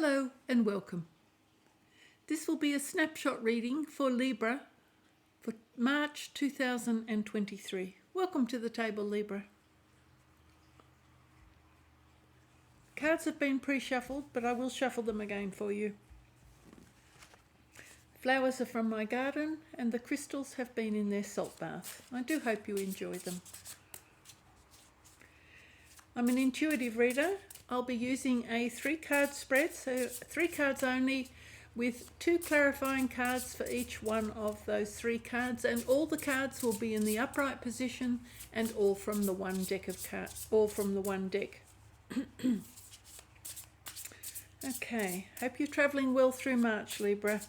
Hello and welcome. This will be a snapshot reading for Libra for March 2023. Welcome to the table, Libra. Cards have been pre-shuffled, but I will shuffle them again for you. Flowers are from my garden and the crystals have been in their salt bath. I do hope you enjoy them. I'm an intuitive reader. I'll be using a 3-card spread, so 3 cards only, with 2 clarifying cards for each one of those 3 cards, and all the cards will be in the upright position and all from the one deck of cards, all from the one deck. Okay, hope you're travelling well through March, Libra.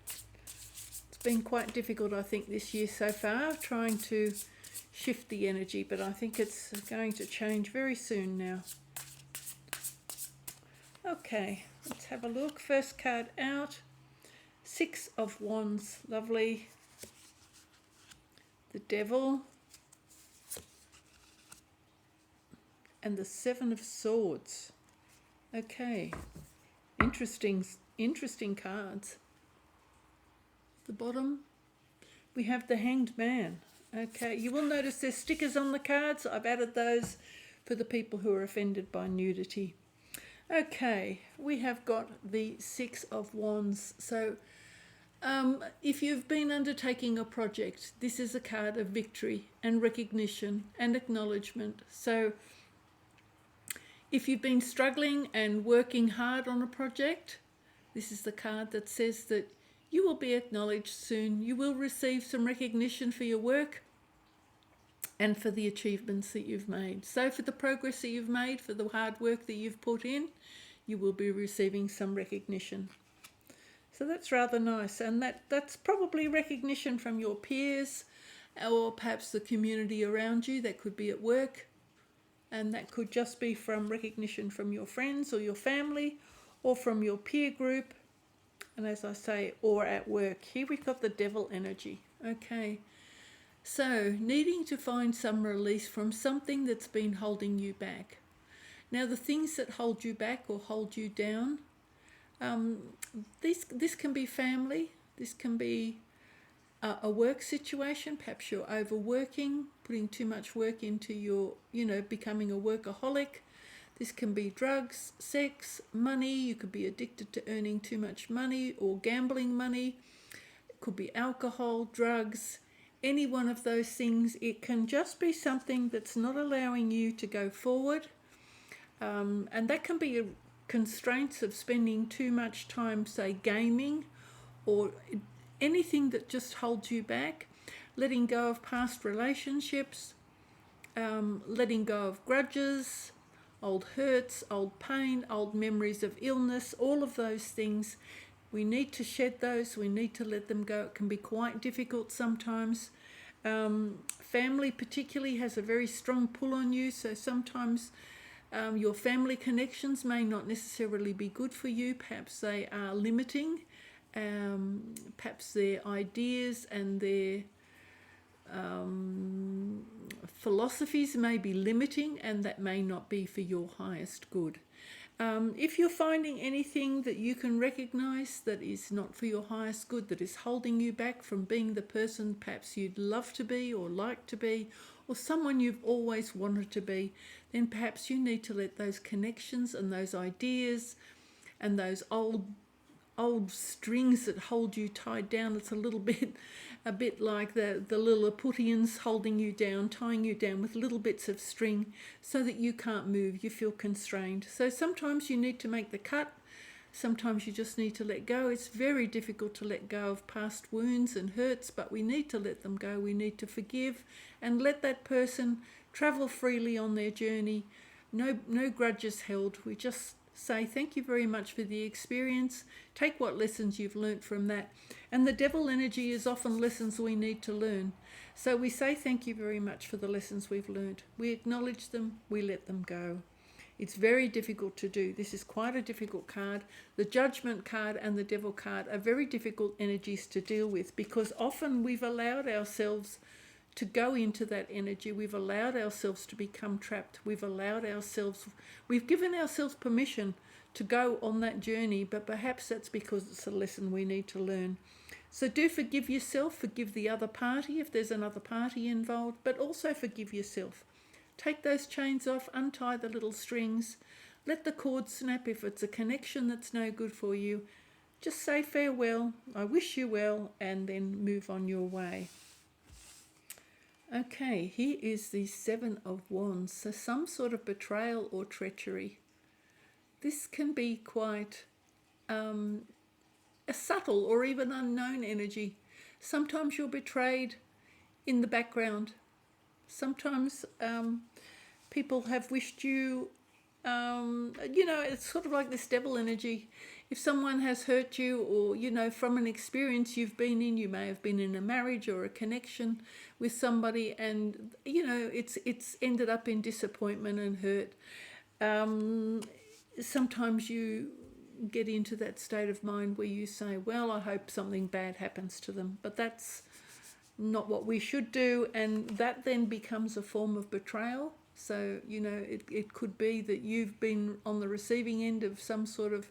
It's been quite difficult, I think, this year so far, trying to shift the energy, but I think it's going to change very soon now. Okay, let's have a look. First card out, 6 of Wands, lovely. The Devil and the 7 of Swords. Okay, interesting cards. The bottom, we have the Hanged Man. Okay, you will notice there's stickers on the cards. I've added those for the people who are offended by nudity. Okay, we have got the 6 of Wands. So if you've been undertaking a project, this is a card of victory and recognition and acknowledgement. So if you've been struggling and working hard on a project, this is the card that says that you will be acknowledged soon. You will receive some recognition for your work and for the achievements that you've made. So for the progress that you've made, for the hard work that you've put in, you will be receiving some recognition. So that's rather nice. And that's probably recognition from your peers or perhaps the community around you. That could be at work. And that could just be from recognition from your friends or your family or from your peer group. And as I say, or at work. Here we've got the Devil energy. Okay, so needing to find some release from something that's been holding you back. Now the things that hold you back or hold you down, this can be family, this can be a work situation. Perhaps you're overworking, putting too much work into your, becoming a workaholic. This can be drugs, sex, money. You could be addicted to earning too much money or gambling money. It could be alcohol, drugs, any one of those things. It can just be something that's not allowing you to go forward. And that can be constraints of spending too much time, say, gaming or anything that just holds you back. Letting go of past relationships, letting go of grudges, old hurts, old pain, old memories of illness, all of those things. We need to shed those. We need to let them go. It can be quite difficult sometimes. Family particularly has a very strong pull on you. So sometimes your family connections may not necessarily be good for you. Perhaps they are limiting. Perhaps their ideas and their philosophies may be limiting, and that may not be for your highest good. If you're finding anything that you can recognize that is not for your highest good, that is holding you back from being the person perhaps you'd love to be or like to be, or someone you've always wanted to be, then perhaps you need to let those connections and those ideas and those old strings that hold you tied down. It's a bit like the Lilliputians holding you down, tying you down with little bits of string so that you can't move, you feel constrained. So sometimes you need to make the cut, sometimes you just need to let go. It's very difficult to let go of past wounds and hurts, but we need to let them go. We need to forgive and let that person travel freely on their journey. No grudges held. We just say thank you very much for the experience. Take what lessons you've learnt from that. And the Devil energy is often lessons we need to learn. So we say thank you very much for the lessons we've learnt. We acknowledge them, we let them go. It's very difficult to do. This is quite a difficult card. The Judgment card and the Devil card are very difficult energies to deal with because often we've allowed ourselves to go into that energy. We've allowed ourselves to become trapped. We've given ourselves permission to go on that journey, but perhaps that's because it's a lesson we need to learn. So do forgive yourself, forgive the other party if there's another party involved, but also forgive yourself. Take those chains off, untie the little strings, let the cord snap if it's a connection that's no good for you. Just say farewell, I wish you well, and then move on your way. Okay, here is the Seven of Wands. So some sort of betrayal or treachery. This can be quite a subtle or even unknown energy. Sometimes you're betrayed in the background. Sometimes people have wished you, it's sort of like this devil energy. If someone has hurt you, or, from an experience you've been in, you may have been in a marriage or a connection with somebody, and, it's ended up in disappointment and hurt. Sometimes you get into that state of mind where you say, well, I hope something bad happens to them, but that's not what we should do, and that then becomes a form of betrayal. So, it could be that you've been on the receiving end of some sort of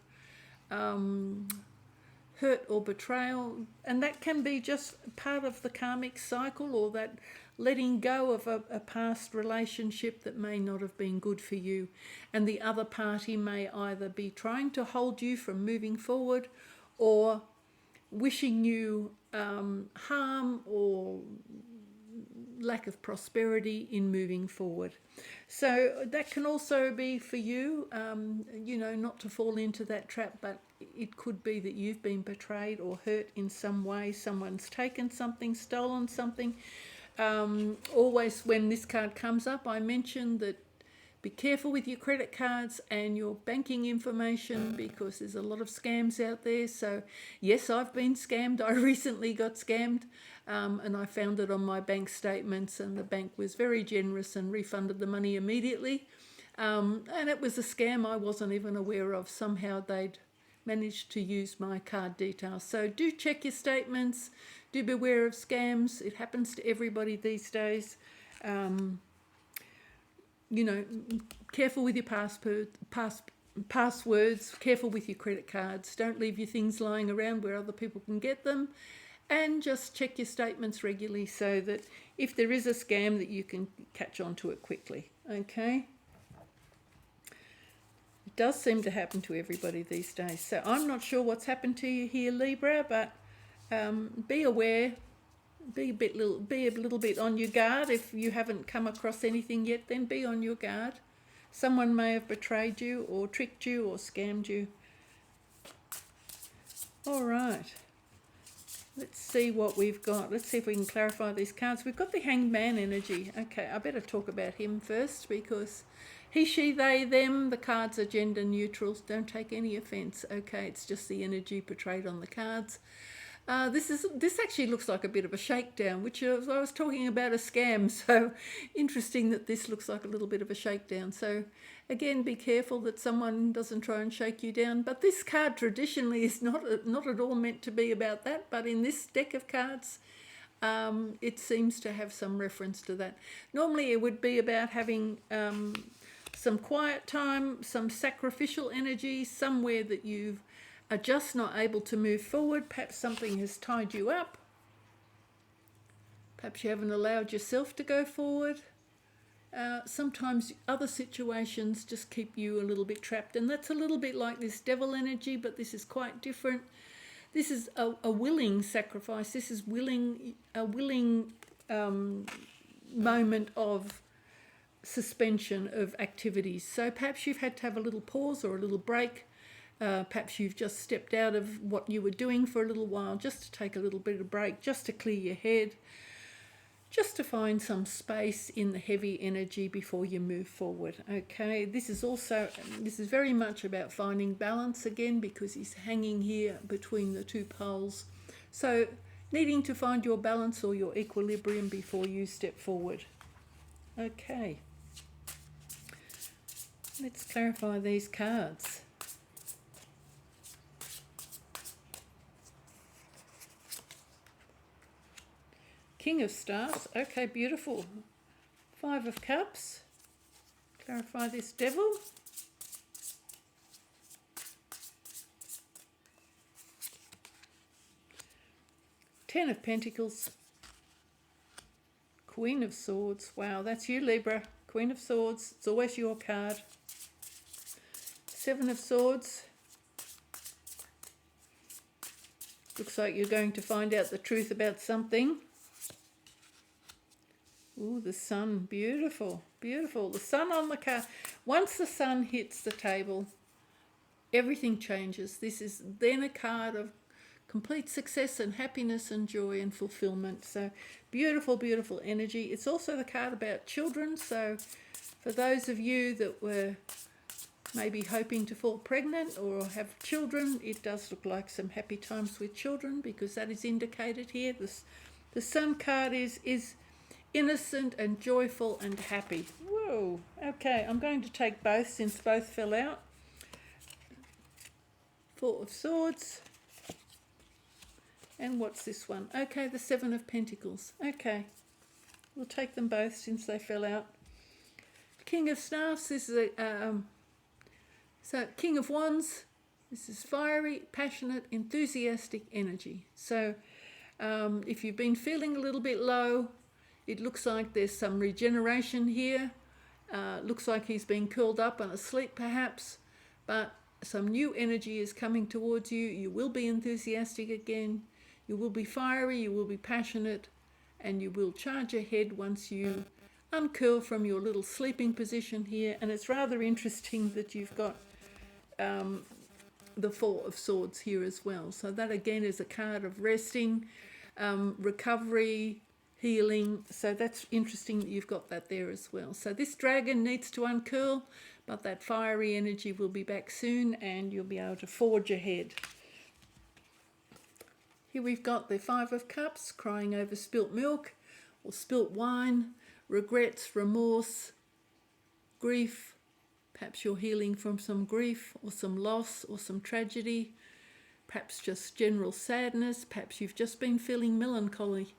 hurt or betrayal, and that can be just part of the karmic cycle, or that letting go of a past relationship that may not have been good for you, and the other party may either be trying to hold you from moving forward or wishing you harm or lack of prosperity in moving forward. So that can also be for you, not to fall into that trap, but it could be that you've been betrayed or hurt in some way. Someone's taken something, stolen something. Always when this card comes up, I mention that be careful with your credit cards and your banking information, because there's a lot of scams out there. So yes, I've been scammed. I recently got scammed, and I found it on my bank statements, and the bank was very generous and refunded the money immediately. And it was a scam I wasn't even aware of. Somehow they'd managed to use my card details. So do check your statements. Do beware of scams. It happens to everybody these days. Careful with your passwords, careful with your credit cards. Don't leave your things lying around where other people can get them, and just check your statements regularly so that if there is a scam, that you can catch on to it quickly. Okay? It does seem to happen to everybody these days. So I'm not sure what's happened to you here, Libra, but be aware. Be a little bit on your guard. If you haven't come across anything yet, then be on your guard. Someone may have betrayed you or tricked you or scammed you. All right. Let's see what we've got. Let's see if we can clarify these cards. We've got the Hanged Man energy. Okay, I better talk about him first, because he, she, they, them, the cards are gender neutral. Don't take any offence. Okay, it's just the energy portrayed on the cards. This actually looks like a bit of a shakedown, which I was talking about a scam. So interesting that this looks like a little bit of a shakedown. So again, be careful that someone doesn't try and shake you down. But this card traditionally is not at all meant to be about that. But in this deck of cards, it seems to have some reference to that. Normally it would be about having some quiet time, some sacrificial energy, somewhere that you are just not able to move forward. Perhaps something has tied you up. Perhaps you haven't allowed yourself to go forward. Sometimes other situations just keep you a little bit trapped, and that's a little bit like this devil energy, but this is quite different. This is a willing sacrifice. This is a willing moment of suspension of activities. So perhaps you've had to have a little pause or a little break. Perhaps you've just stepped out of what you were doing for a little while, just to take a little bit of break, just to clear your head, just to find some space in the heavy energy before you move forward. Okay, this is very much about finding balance again, because he's hanging here between the two poles. So needing to find your balance or your equilibrium before you step forward. Okay, let's clarify these cards. King of Stars. Okay, beautiful. 5 of Cups. Clarify this Devil. Ten of Pentacles. Queen of Swords. Wow, that's you, Libra. Queen of Swords. It's always your card. 7 of Swords. Looks like you're going to find out the truth about something. Ooh, the Sun. Beautiful, beautiful. The Sun on the card. Once the Sun hits the table, everything changes. This is then a card of complete success and happiness and joy and fulfillment. So beautiful, beautiful energy. It's also the card about children. So for those of you that were maybe hoping to fall pregnant or have children, it does look like some happy times with children, because that is indicated here. The Sun card is innocent and joyful and happy. Whoa. Okay, I'm going to take both since both fell out. 4 of Swords. And what's this one? Okay, the 7 of Pentacles. Okay, we'll take them both since they fell out. King of Staffs. This is so King of Wands. This is fiery, passionate, enthusiastic energy. So if you've been feeling a little bit low, it looks like there's some regeneration here. Looks like he's been curled up and asleep perhaps, but some new energy is coming towards you. You will be enthusiastic again. You will be fiery, you will be passionate, and you will charge ahead once you uncurl from your little sleeping position here. And it's rather interesting that you've got the 4 of Swords here as well. So that again is a card of resting, recovery, healing. So that's interesting that you've got that there as well. So this dragon needs to uncurl, but that fiery energy will be back soon and you'll be able to forge ahead. Here we've got the 5 of Cups, crying over spilt milk or spilt wine, regrets, remorse, grief. Perhaps you're healing from some grief or some loss or some tragedy, perhaps just general sadness, perhaps you've just been feeling melancholy.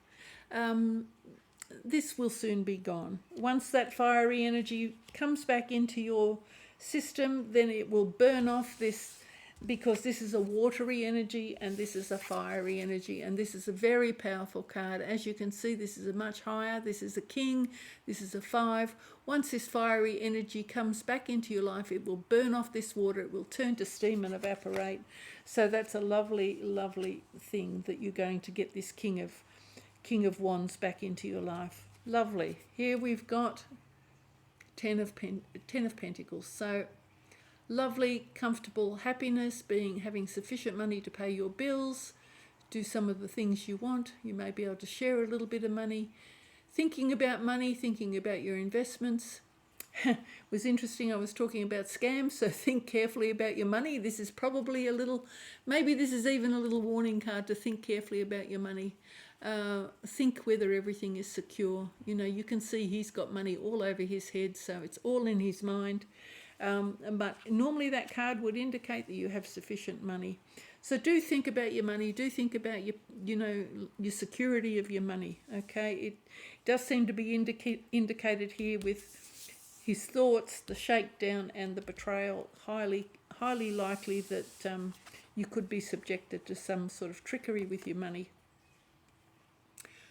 This will soon be gone. Once that fiery energy comes back into your system, then it will burn off this, because this is a watery energy and this is a fiery energy, and this is a very powerful card. As you can see, this is a much higher. This is a King, this is a 5. Once this fiery energy comes back into your life, it will burn off this water, it will turn to steam and evaporate. So that's a lovely, lovely thing that you're going to get this King of Wands back into your life. Lovely. Here we've got 10 of Pentacles. So lovely, comfortable happiness, having sufficient money to pay your bills, do some of the things you want. You may be able to share a little bit of money. Thinking about money, thinking about your investments. It was interesting, I was talking about scams, so think carefully about your money. This is probably maybe this is even a little warning card to think carefully about your money. Think whether everything is secure. You know, you can see he's got money all over his head, so it's all in his mind. But normally that card would indicate that you have sufficient money. So do think about your money. Do think about your security of your money. Okay, it does seem to be indicated here with his thoughts, the shakedown, and the betrayal. Highly likely that you could be subjected to some sort of trickery with your money.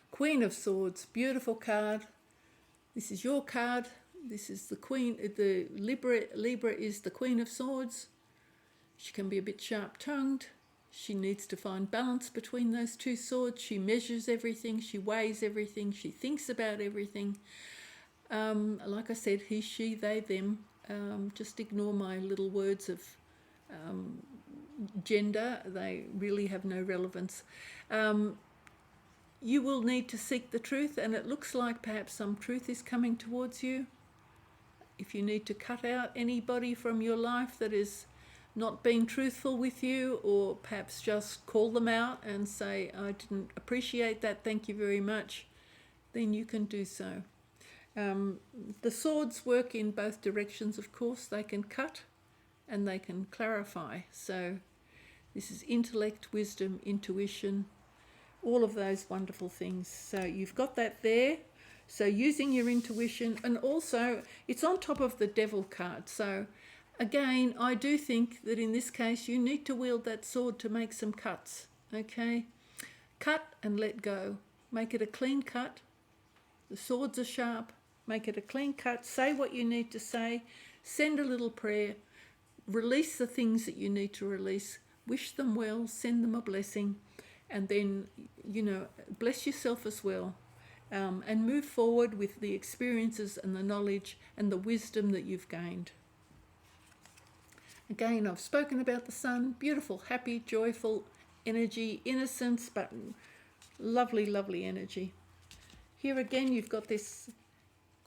Queen of Swords, beautiful card. This is your card. This is the Queen. The Libra is the Queen of Swords. She can be a bit sharp-tongued. She needs to find balance between those two swords. She measures everything. She weighs everything. She thinks about everything. Like I said, he, she, they, them. Just ignore my little words of gender. They really have no relevance. You will need to seek the truth, and it looks like perhaps some truth is coming towards you. If you need to cut out anybody from your life that is not being truthful with you, or perhaps just call them out and say, I didn't appreciate that, thank you very much, then you can do so. The swords work in both directions, of course. They can cut and they can clarify. So this is intellect, wisdom, intuition, all of those wonderful things. So you've got that there. So using your intuition, and also it's on top of the Devil card. So again, I do think that in this case you need to wield that sword to make some cuts. Okay, cut and let go. Make it a clean cut. The swords are sharp. Make it a clean cut. Say what you need to say. Send a little prayer. Release the things that you need to release. Wish them well. Send them a blessing. And then, you know, bless yourself as well. And move forward with the experiences and the knowledge and the wisdom that you've gained. Again, I've spoken about the sun. Beautiful, happy, joyful energy, innocence, but lovely, lovely energy. Here again, you've got this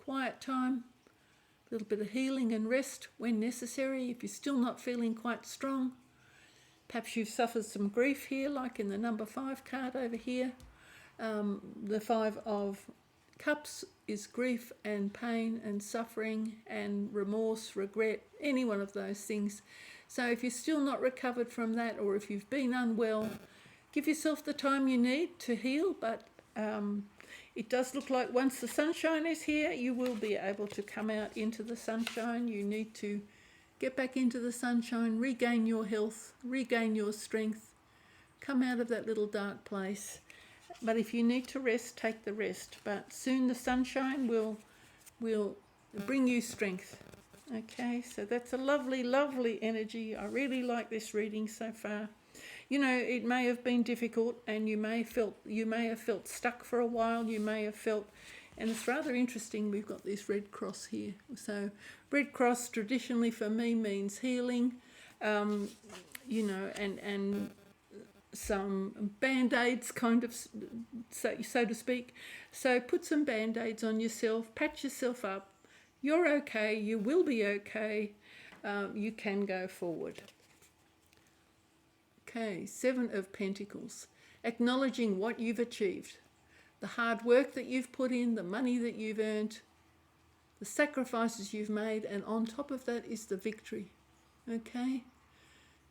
quiet time, a little bit of healing and rest when necessary. If you're still not feeling quite strong, perhaps you've suffered some grief here, like in the number 5 card over here. The 5 of Cups is grief and pain and suffering and remorse, regret, any one of those things. So if you're still not recovered from that, or if you've been unwell, give yourself the time you need to heal. But it does look like once the sunshine is here, you will be able to come out into the sunshine. You need to get back into the sunshine, regain your health, regain your strength, come out of that little dark place. But if you need to rest, take the rest. But soon the sunshine will bring you strength. Okay, so that's a lovely, lovely energy. I really like this reading so far. You know, it may have been difficult, and you may have felt stuck for a while. You may have felt, and it's rather interesting. We've got this red cross here. So, red cross traditionally for me means healing. You know, and some band-aids, kind of, so to speak. So put some band-aids on yourself, patch yourself up. You're okay. You will be okay. You can go forward. Okay, 7 of Pentacles. Acknowledging what you've achieved. The hard work that you've put in, the money that you've earned, the sacrifices you've made, and on top of that is the victory. Okay?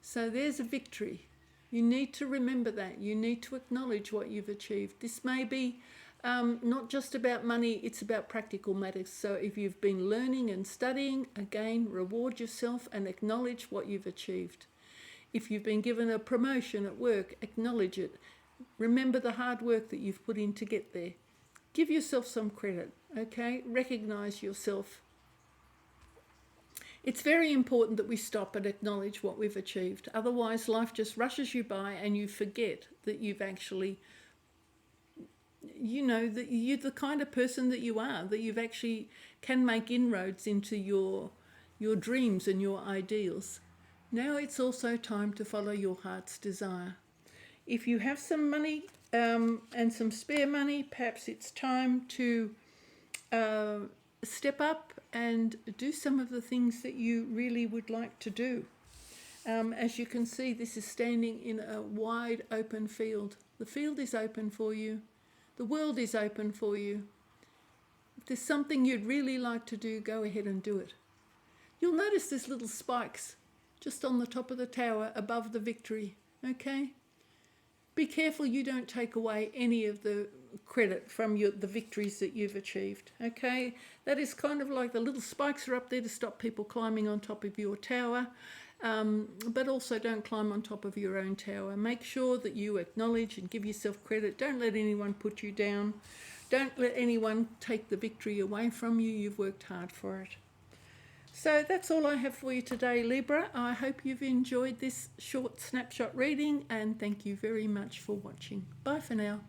So there's a victory. You need to remember that. You need to acknowledge what you've achieved. This may be not just about money, it's about practical matters. So if you've been learning and studying, again, reward yourself and acknowledge what you've achieved. If you've been given a promotion at work, acknowledge it. Remember the hard work that you've put in to get there. Give yourself some credit, okay? Recognize yourself. It's very important that we stop and acknowledge what we've achieved. Otherwise, life just rushes you by and you forget that you've actually, you know, that you're the kind of person that you are, that you've actually can make inroads into your dreams and your ideals. Now it's also time to follow your heart's desire. If you have some money and some spare money, perhaps it's time to step up and do some of the things that you really would like to do. As you can see, this is standing in a wide open field. The field is open for you. The world is open for you. If there's something you'd really like to do, go ahead and do it. You'll notice there's little spikes just on the top of the tower above the victory, okay? Be careful you don't take away any of the credit from the victories that you've achieved, okay? That is kind of like the little spikes are up there to stop people climbing on top of your tower, but also don't climb on top of your own tower. Make sure that you acknowledge and give yourself credit. Don't let anyone put you down. Don't let anyone take the victory away from you. You've worked hard for it. So that's all I have for you today, Libra. I hope you've enjoyed this short snapshot reading, and thank you very much for watching. Bye for now.